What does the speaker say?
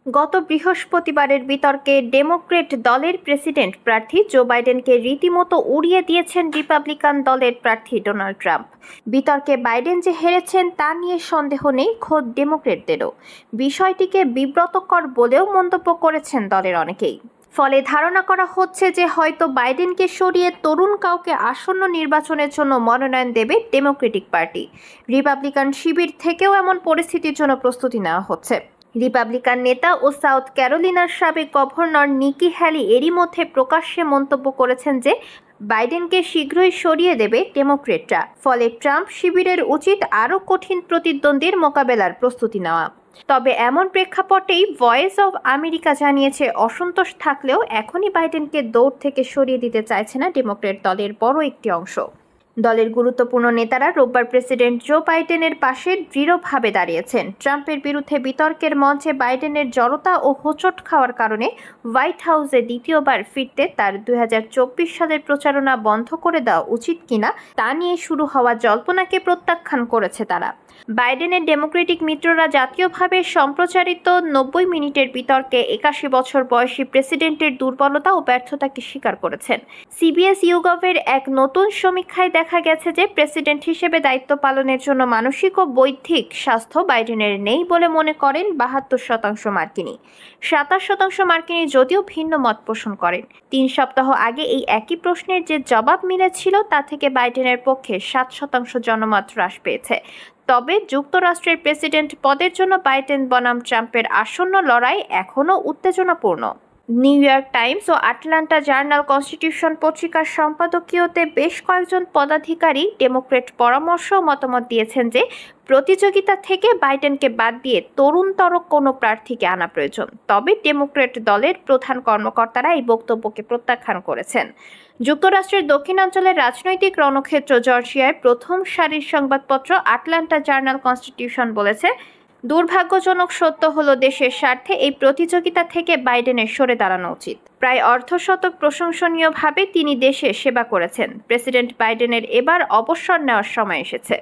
গত বৃহস্পতিবারের বিতর্কে ডেমোক্র্যাট দলের প্রেসিডেন্ট প্রার্থী জো বাইডেনকে রীতিমতো উড়িয়ে দিয়েছেন রিপাবলিকান দলের প্রার্থী ডোনাল্ড ট্রাম্প। বিতর্কে বাইডেন যে হেরেছেন তা নিয়ে সন্দেহ নেই খোদ ডেমোক্র্যাটদেরও। বিষয়টিকে বিব্রতকর বলেও মন্তব্য করেছেন দলের অনেকেই। ফলে ধারণা করা হচ্ছে যে হয়তো বাইডেনকে সরিয়ে তরুণ কাউকে আসন্ন নির্বাচনের জন্য মনোনয়ন দেবে ডেমোক্রেটিক পার্টি। রিপাবলিকান শিবির থেকেও এমন পরিস্থিতির জন্য প্রস্তুতি নেওয়া হচ্ছে। রিপাবলিকান নেতা ও সাউথ ক্যারোলিনার সাবেক গভর্নর নিকি হ্যালি এরই মধ্যে প্রকাশ্যে মন্তব্য করেছেন যে বাইডেনকে শীঘ্রই সরিয়ে দেবে ডেমোক্রেটরা। ফলে ট্রাম্প শিবিরের উচিত আরও কঠিন প্রতিদ্বন্দ্বীর মোকাবেলার প্রস্তুতি নেওয়া। তবে এমন প্রেক্ষাপটেই ভয়েস অব আমেরিকা জানিয়েছে, অসন্তোষ থাকলেও এখনই বাইডেনকে দৌড় থেকে সরিয়ে দিতে চাইছে না ডেমোক্র্যাট দলের বড় একটি অংশ। দলের গুরুত্বপূর্ণ নেতারা রোববার প্রেসিডেন্ট জো বাইডেনের পাশে দৃঢ়ভাবে দাঁড়িয়েছেন। ট্রাম্পের বিরুদ্ধে বিতর্কের মঞ্চে বাইডেনের জড়তা ও হোঁচট খাওয়ার কারণে হোয়াইট হাউসে দ্বিতীয়বার ফিরতে তার 2024 সালের প্রচারণা বন্ধ করে দেওয়া উচিত কিনা তা নিয়ে শুরু হওয়া জল্পনাকে প্রত্যাখ্যান করেছে তারা। বাইডেনের ডেমোক্রেটিক মিত্ররা জাতীয়ভাবে সম্প্রচারিত 90 মিনিটের বিতর্কে 81 বছর বয়সী প্রেসিডেন্টের দুর্বলতা ও ব্যর্থতাকে স্বীকার করেছেন। সিবিএস ইউগভের এক নতুন সমীক্ষায় দেখা গেছে যে প্রেসিডেন্ট হিসেবে দায়িত্ব পালনের জন্য মানসিক ও বৌদ্ধিক স্বাস্থ্য বাইডেনের নেই বলে মনে করেন 72% মার্কিনী। 27% মার্কিনী যদিও ভিন্ন মত পোষণ করেন। 3 সপ্তাহ আগে এই একই প্রশ্নের যে জবাব মিলেছিল তা থেকে বাইডেনের পক্ষে 7% জনমত হ্রাস পেয়েছে। তবে যুক্তরাষ্ট্রের প্রেসিডেন্ট পদের জন্য বাইডেন বনাম ট্রাম্পের আসন্ন লড়াই এখনও উত্তেজনাপূর্ণ। নিউ ইয়র্ক টাইমস ও আটলান্টা জার্নাল কনস্টিটিউশন পত্রিকার সম্পাদকীয়তে বেশ কয়েকজন পদাধিকারী ডেমোক্র্যাট পরামর্শ মতামত দিয়েছেন যে প্রতিযোগিতা থেকে বাইডেনকে বাদ দিয়ে তরুণতর কোনো প্রার্থীকে আনা প্রয়োজন। তবে ডেমোক্র্যাট দলের প্রধান কর্মকর্তারা এই বক্তব্যকে প্রত্যাখ্যান করেছেন। যুক্তরাষ্ট্রের দক্ষিণাঞ্চলের রাজনৈতিক রণক্ষেত্র জর্জিয়ায় প্রথম সারির সংবাদপত্র আটলান্টা জার্নাল কনস্টিটিউশন বলেছে, দুর্ভাগ্যজনক সত্য হলো দেশের স্বার্থে এই প্রতিযোগিতা থেকে বাইডেনের সরে দাঁড়ানো উচিত। প্রায় অর্ধশতক প্রশংসনীয়ভাবে তিনি দেশে সেবা করেছেন। প্রেসিডেন্ট বাইডেনের এবার অবসর নেওয়ার সময় এসেছে।